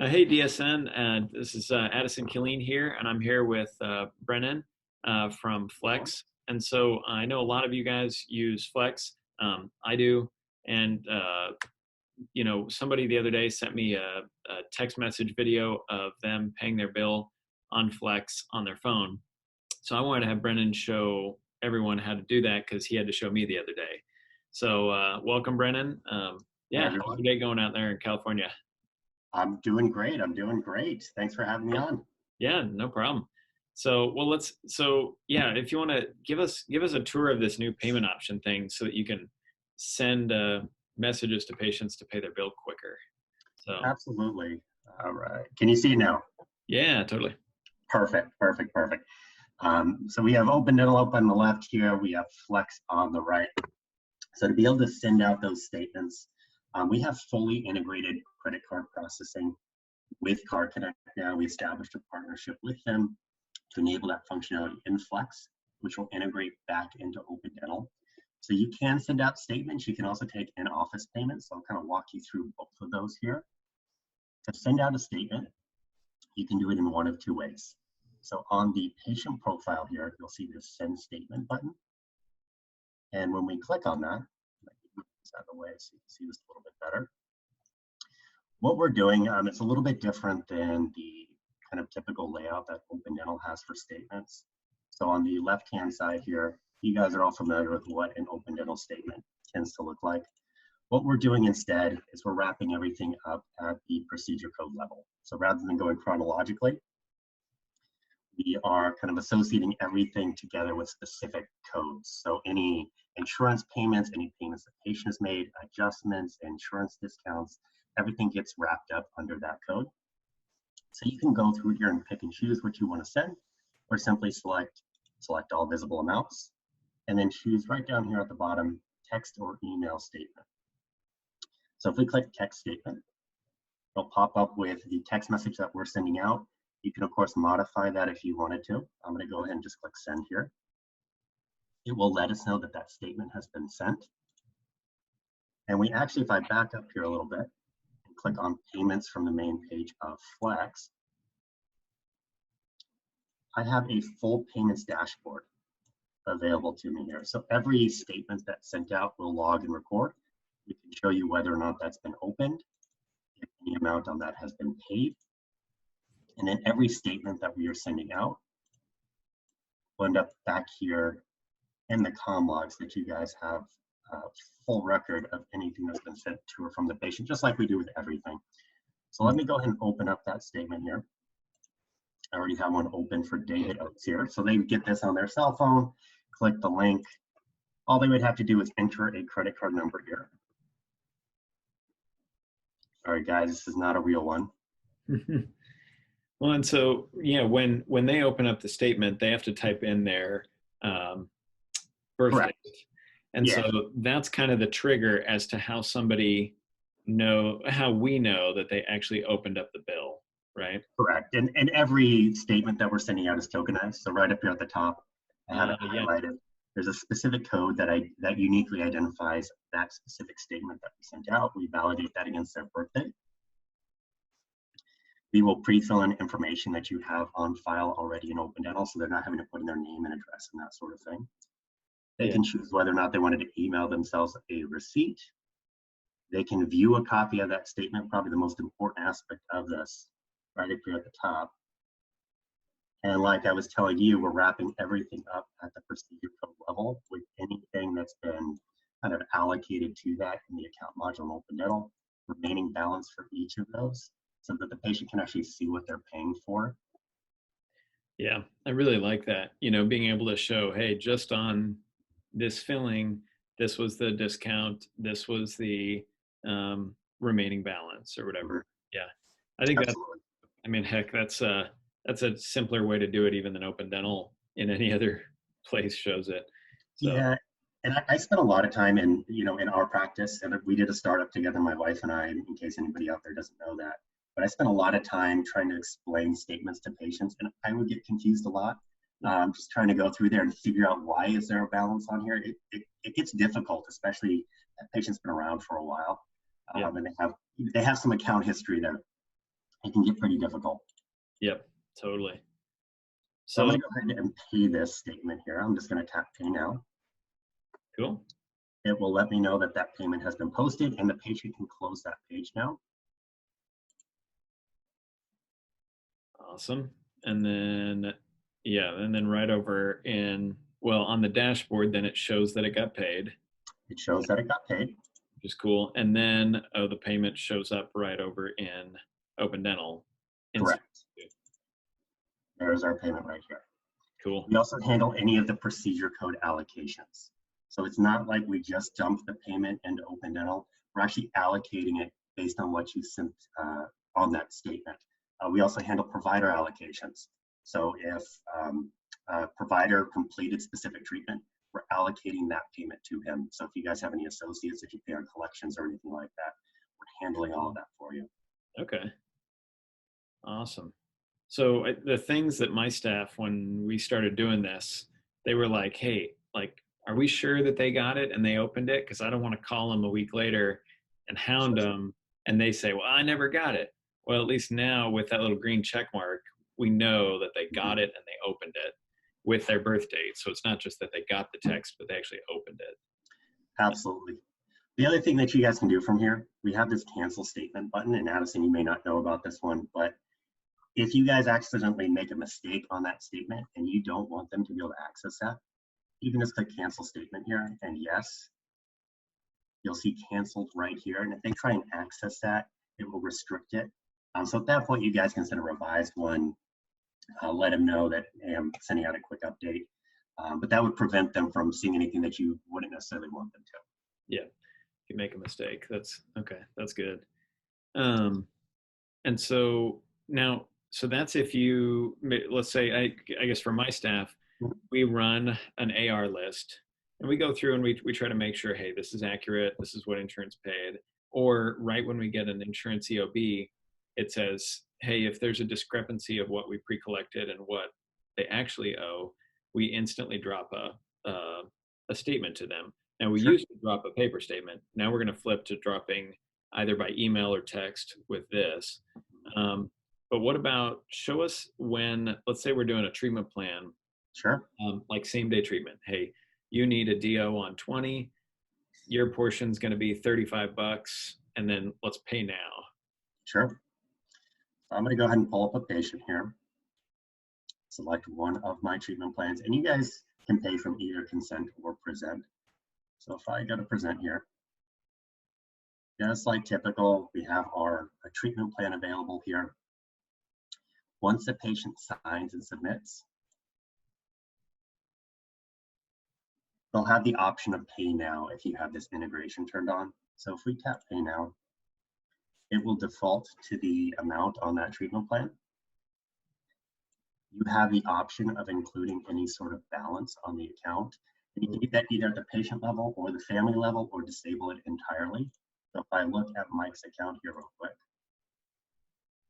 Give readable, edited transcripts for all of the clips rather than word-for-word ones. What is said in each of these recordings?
Hey DSN, this is Addison Killeen here, and I'm here with Brennan from Flex. And so I know a lot of you guys use Flex. I do, and somebody the other day sent me a text message video of them paying their bill on Flex on their phone. So I wanted to have Brennan show everyone how to do that because he had to show me the other day. So welcome, Brennan. Hey, Yeah, how's everyone. your day going out there in California? I'm doing great. I'm doing great. Thanks for having me on. Yeah, no problem. So if you want to give us a tour of this new payment option thing so that you can send messages to patients to pay their bill quicker. So Absolutely. All right. Can you see now? yeah, totally. Perfect, perfect, perfect. So we have open dental up on the left here. We have flex on the right. So to be able to send out those statements, we have fully integrated credit card processing with Card Connect now. We established a partnership with them to enable that functionality in Flex, which will integrate back into Open Dental. So you can send out statements. You can also take in-office payments. So I'll kind of walk you through both of those here. To send out a statement, you can do it in one of two ways. So on the patient profile here, you'll see this Send Statement button. And when we click on that, let me move this out of the way so you can see this a little bit better. What we're doing, it's a little bit different than the kind of typical layout that Open Dental has for statements. So on the left-hand side here, you guys are all familiar with what an Open Dental statement tends to look like. What we're doing instead is we're wrapping everything up at the procedure code level. So rather than going chronologically, we are kind of associating everything together with specific codes. So any insurance payments, any payments the patient has made, adjustments, insurance discounts, everything gets wrapped up under that code. So you can go through here and pick and choose what you want to send, or simply select all visible amounts, and then choose right down here at the bottom, text or email statement. So if we click text statement, it'll pop up with the text message that we're sending out. You can, of course, modify that if you wanted to. I'm going to go ahead and just click send here. It will let us know that that statement has been sent. And we actually, if I back up here a little bit and click on payments from the main page of Flex, I have a full payments dashboard available to me here. So every statement that's sent out will log and record. We can show you whether or not that's been opened, if any amount on that has been paid. And then every statement that we are sending out will end up back here in the comm logs that you guys have a full record of anything that's been sent to or from the patient, just like we do with everything. So let me go ahead and open up that statement here. I already have one open for David Oates here. So they would get this on their cell phone, click the link. All they would have to do is enter a credit card number here. All right, guys, this is not a real one. Well, and so when they open up the statement, they have to type in their birth Correct. date, and Yeah. so that's kind of the trigger as to how we know that they actually opened up the bill, right? Correct. And every statement that we're sending out is tokenized. So right up here at the top, I have it Yeah. highlighted. There's a specific code that uniquely identifies that specific statement that we sent out. We validate that against their birthday. We will pre-fill in information that you have on file already in Open Dental, so they're not having to put in their name and address and that sort of thing. They can choose whether or not they wanted to email themselves a receipt. They can view a copy of that statement, probably the most important aspect of this, right up here at the top. And like I was telling you, we're wrapping everything up at the procedure code level with anything that's been kind of allocated to that in the account module in Open Dental, remaining balance for each of those, so that the patient can actually see what they're paying for. Yeah, I really like that. Being able to show, hey, just on this filling, this was the discount, this was the remaining balance or whatever. Yeah, I think Absolutely. heck, that's a simpler way to do it even than Open Dental in any other place shows it. So Yeah, and I spent a lot of time in our practice, and we did a startup together, my wife and I, in case anybody out there doesn't know that. But I spent a lot of time trying to explain statements to patients, and I would get confused a lot. Just trying to go through there and figure out why is there a balance on here. It gets difficult, especially that patient's been around for a while, and they have some account history there. it can get pretty difficult. Yep, totally. So I'm So going to go ahead and pay this statement here. I'm just going to tap pay now. cool. It will let me know that that payment has been posted and the patient can close that page now. Awesome. And then, yeah, and then right over in, well, on the dashboard, then it shows that it got paid, It shows that it got paid. which is cool. And then, oh, the payment shows up right over in Open Dental. Correct. There's our payment right here. Cool. We also handle any of the procedure code allocations. So it's not like we just dump the payment into Open Dental. We're actually allocating it based on what you sent on that statement. We also handle provider allocations. So if a provider completed specific treatment, we're allocating that payment to him. So if you guys have any associates that you pay on collections or anything like that, we're handling all of that for you. Okay. Awesome. So the things that my staff, when we started doing this, they were like, "Hey, like, are we sure that they got it and they opened it? Because I don't want to call them a week later and hound them, and they say, well, I never got it.' Well, at least now with that little green check mark, we know that they got it and they opened it with their birth date. So it's not just that they got the text, but they actually opened it. Absolutely. The other thing that you guys can do from here, we have this cancel statement button, and Addison, you may not know about this one, but if you guys accidentally make a mistake on that statement and you don't want them to be able to access that, you can just click cancel statement here, and yes, you'll see canceled right here. And if they try and access that, it will restrict it. So at that point, you guys can send a revised one, let them know that, hey, I'm sending out a quick update. But that would prevent them from seeing anything that you wouldn't necessarily want them to. Yeah. If you make a mistake, that's okay. That's good. And so now, so that's if you, let's say, I guess for my staff, we run an AR list and we go through and we try to make sure, hey, this is accurate. This is what insurance paid. Or right when we get an insurance EOB, it says, hey, if there's a discrepancy of what we pre-collected and what they actually owe, we instantly drop a statement to them. Now we Sure. used to drop a paper statement. Now we're going to flip to dropping either by email or text with this. But what about show us when, let's say we're doing a treatment plan, Sure. like same day treatment. Hey, you need a DO on 20, your portion's going to be $35, and then let's pay now. Sure. I'm going to go ahead and pull up a patient here. Select one of my treatment plans, and you guys can pay from either consent or present. So if I go to present here, just like typical, we have our treatment plan available here. Once the patient signs and submits, they'll have the option of pay now if you have this integration turned on. So if we tap pay now, it will default to the amount on that treatment plan. You have the option of including any sort of balance on the account. And you can do that either at the patient level or the family level, or disable it entirely. So if I look at Mike's account here real quick,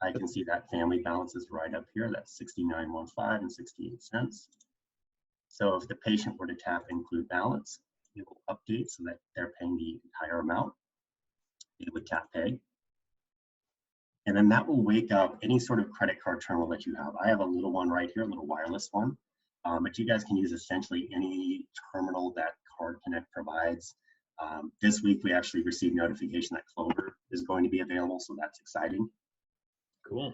I can see that family balance is right up here. That's $69.15 and 68 cents. So if the patient were to tap include balance, it will update so that they're paying the entire amount. It would tap pay. And then that will wake up any sort of credit card terminal that you have. I have a little one right here, a little wireless one. But you guys can use essentially any terminal that Card Connect provides. This week, we actually received notification that Clover is going to be available, so that's exciting. Cool.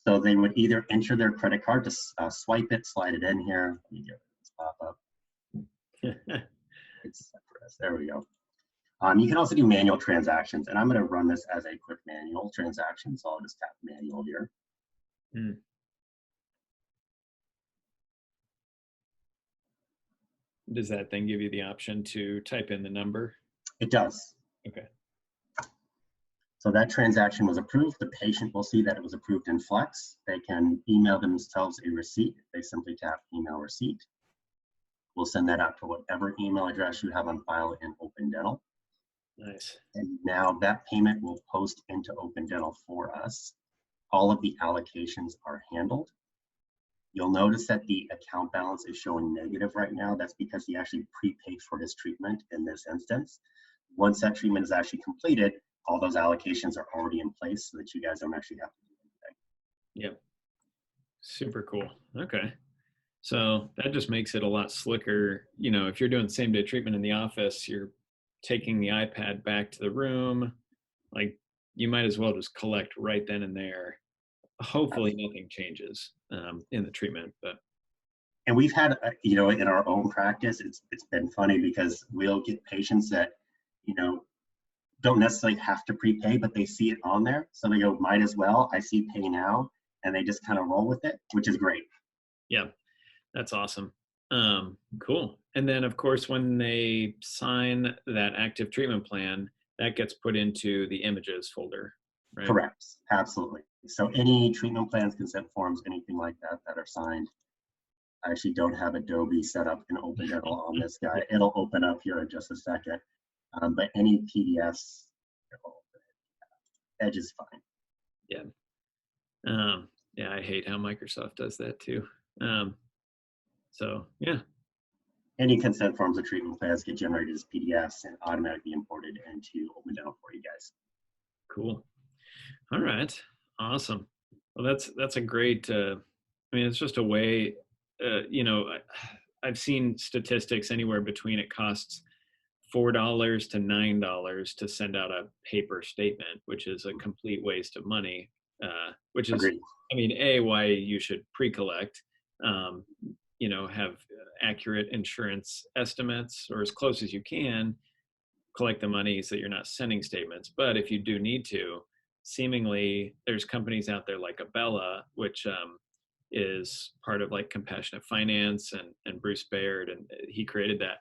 So they would either enter their credit card to swipe it, slide it in here. Let me get this pop up. There we go. You can also do manual transactions, and I'm going to run this as a quick manual transaction, so I'll just tap manual here. Does that then give you the option to type in the number? It does. Okay. So that transaction was approved. The patient will see that it was approved in Flex. They can email themselves a receipt. They simply tap email receipt. We'll send that out to whatever email address you have on file in Open Dental. Nice. And now that payment will post into Open Dental for us. All of the allocations are handled. You'll notice that the account balance is showing negative right now. That's because he actually prepaid for his treatment in this instance. Once that treatment is actually completed, all those allocations are already in place so that you guys don't actually have to do anything. Yep. Super cool. Okay. So that just makes it a lot slicker. You know, if you're doing same day treatment in the office, you're taking the iPad back to the room. Like you might as well just collect right then and there. Hopefully nothing changes in the treatment, but And we've had, in our own practice, it's been funny because we'll get patients that, you know, don't necessarily have to prepay, but they see it on there. So they go, might as well, I see pay now. And they just kind of roll with it, which is great. yeah, that's awesome. Cool. And then, of course, when they sign that active treatment plan, that gets put into the images folder, right? Correct. Absolutely. So any treatment plans, consent forms, anything like that that are signed. I actually don't have Adobe set up in Open Dental on this guy. It'll open up here in just a second. But any PDFs, Edge is fine. Yeah. Yeah, I hate how Microsoft does that too. So yeah, Any consent forms or treatment plans get generated as PDFs and automatically imported into Open Dental for you guys. cool. All right, awesome. Well, that's a great. I mean, it's just a way. I've seen statistics anywhere between it costs $4 to $9 to send out a paper statement, which is a complete waste of money. Which is, Agreed. I mean, a why you should pre-collect. Um, have accurate insurance estimates or as close as you can. Collect the money so that you're not sending statements. But if you do need to, seemingly there's companies out there like Abella, which is part of like Compassionate Finance and Bruce Baird, and he created that.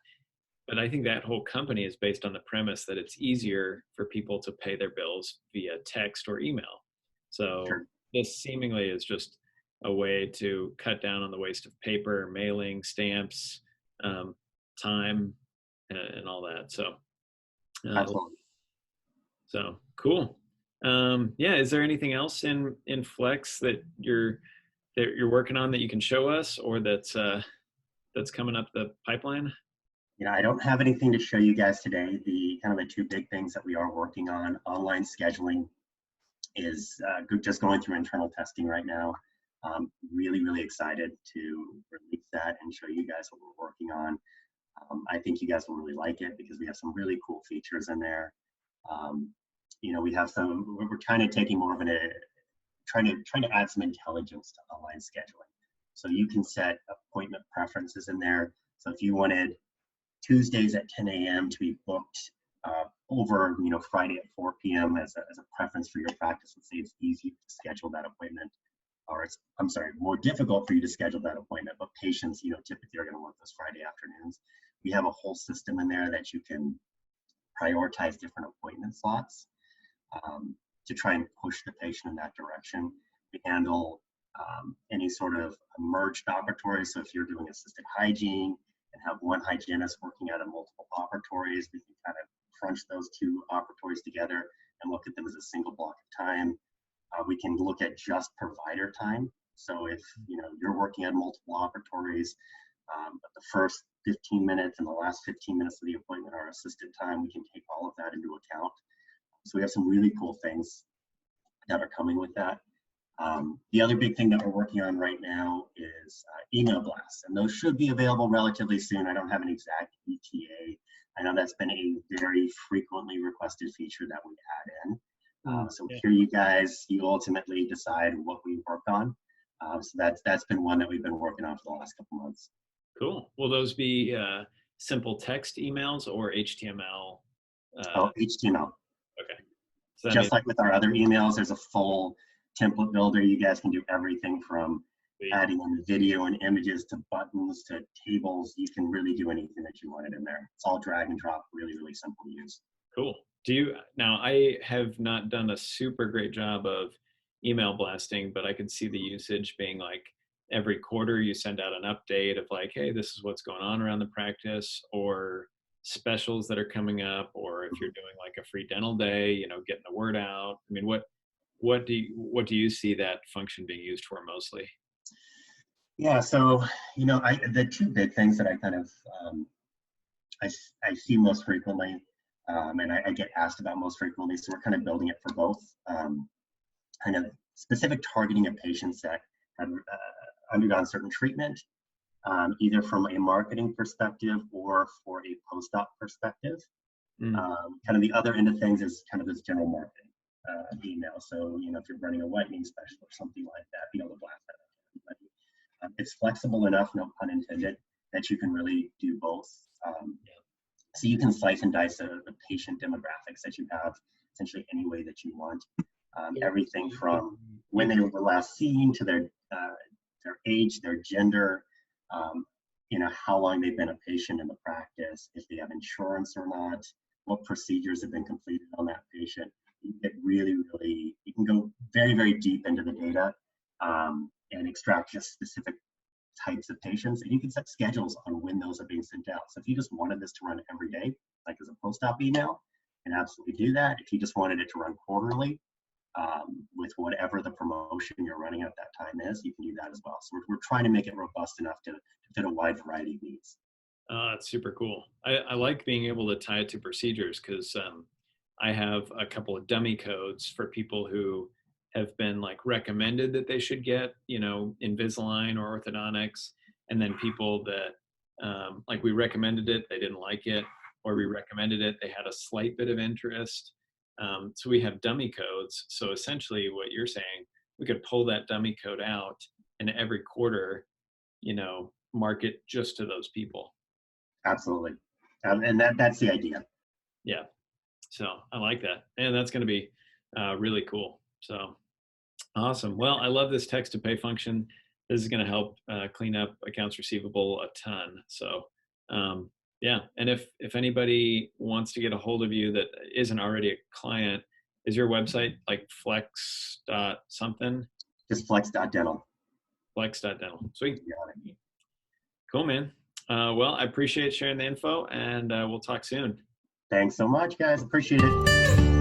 But I think that whole company is based on the premise that it's easier for people to pay their bills via text or email. So Sure. this seemingly is just a way to cut down on the waste of paper, mailing, stamps, time, and all that. Uh, Absolutely. so cool. Yeah, is there anything else in Flex that you're working on that you can show us, or that's coming up the pipeline? I don't have anything to show you guys today. The kind of the two big things that we are working on, online scheduling is just going through internal testing right now. Really, really excited to release that and show you guys what we're working on. I think you guys will really like it because we have some really cool features in there. Um, we have some. We're kind of taking more of trying to add some intelligence to online scheduling. So you can set appointment preferences in there. So if you wanted Tuesdays at 10 a.m. to be booked over, Friday at 4 p.m. As a preference for your practice. Let's say it's easy to schedule that appointment, or I'm sorry, more difficult for you to schedule that appointment, but patients, typically are going to work those Friday afternoons. We have a whole system in there that you can prioritize different appointment slots to try and push the patient in that direction. We handle any sort of merged operatories. So if you're doing assisted hygiene and have one hygienist working out of multiple operatories, we can kind of crunch those two operatories together and look at them as a single block of time. We can look at just provider time. So if you're working at multiple operatories, but the first 15 minutes and the last 15 minutes of the appointment are assisted time, we can take all of that into account. So we have some really cool things that are coming with that. The other big thing that we're working on right now is email blasts, and those should be available relatively soon. I don't have an exact ETA. I know that's been a very frequently requested feature that we add in. So Yeah. here you ultimately decide what we work on. So that's been one that we've been working on for the last couple months. Cool. Will those be simple text emails or HTML? Oh, HTML. Okay. So that means Just like with our other emails, there's a full template builder. You guys can do everything from adding in video and images to buttons to tables. You can really do anything that you wanted in there. It's all drag and drop, really, really simple to use. cool. Now I have not done a super great job of email blasting, but I could see the usage being like every quarter you send out an update of like, hey, this is what's going on around the practice, or specials that are coming up, or if you're doing like a free dental day, getting the word out. I mean, what do you see that function being used for mostly? Yeah, so the two big things that I kind of I see most frequently, and I get asked about most frequently. So we're kind of building it for both. Kind of specific targeting of patients that have undergone certain treatment, either from a marketing perspective or for a post-op perspective. Mm. Kind of the other end of things is kind of this general marketing email. So, if you're running a whitening special or something like that, be able to blast that out. It's flexible enough, no pun intended, that you can really do both. So you can slice and dice the patient demographics that you have essentially any way that you want. Everything from when they were last seen to their age, their gender, how long they've been a patient in the practice, if they have insurance or not, what procedures have been completed on that patient. You can get you can go very, very deep into the data and extract just specific types of patients, and you can set schedules on when those are being sent out. So if you just wanted this to run every day, like as a post-op email, you can absolutely do that. If you just wanted it to run quarterly, with whatever the promotion you're running at that time is, you can do that as well. So we're trying to make it robust enough to fit a wide variety of needs. That's super cool. I like being able to tie it to procedures because I have a couple of dummy codes for people who have been like recommended that they should get, Invisalign or orthodontics, and then people that like we recommended it, they didn't like it, or we recommended it, they had a slight bit of interest. So we have dummy codes. So essentially what you're saying, we could pull that dummy code out and every quarter, market just to those people. Absolutely. And that's the idea. Yeah. So I like that. And that's going to be really cool. So awesome. Well, I love this text to pay function. This is going to help clean up accounts receivable a ton. So yeah. And if anybody wants to get a hold of you that isn't already a client, is your website like flex dot something? Just flex.dental. Flex.dental. Sweet. Cool, man. Well, I appreciate sharing the info, and we'll talk soon. Thanks so much, guys. Appreciate it.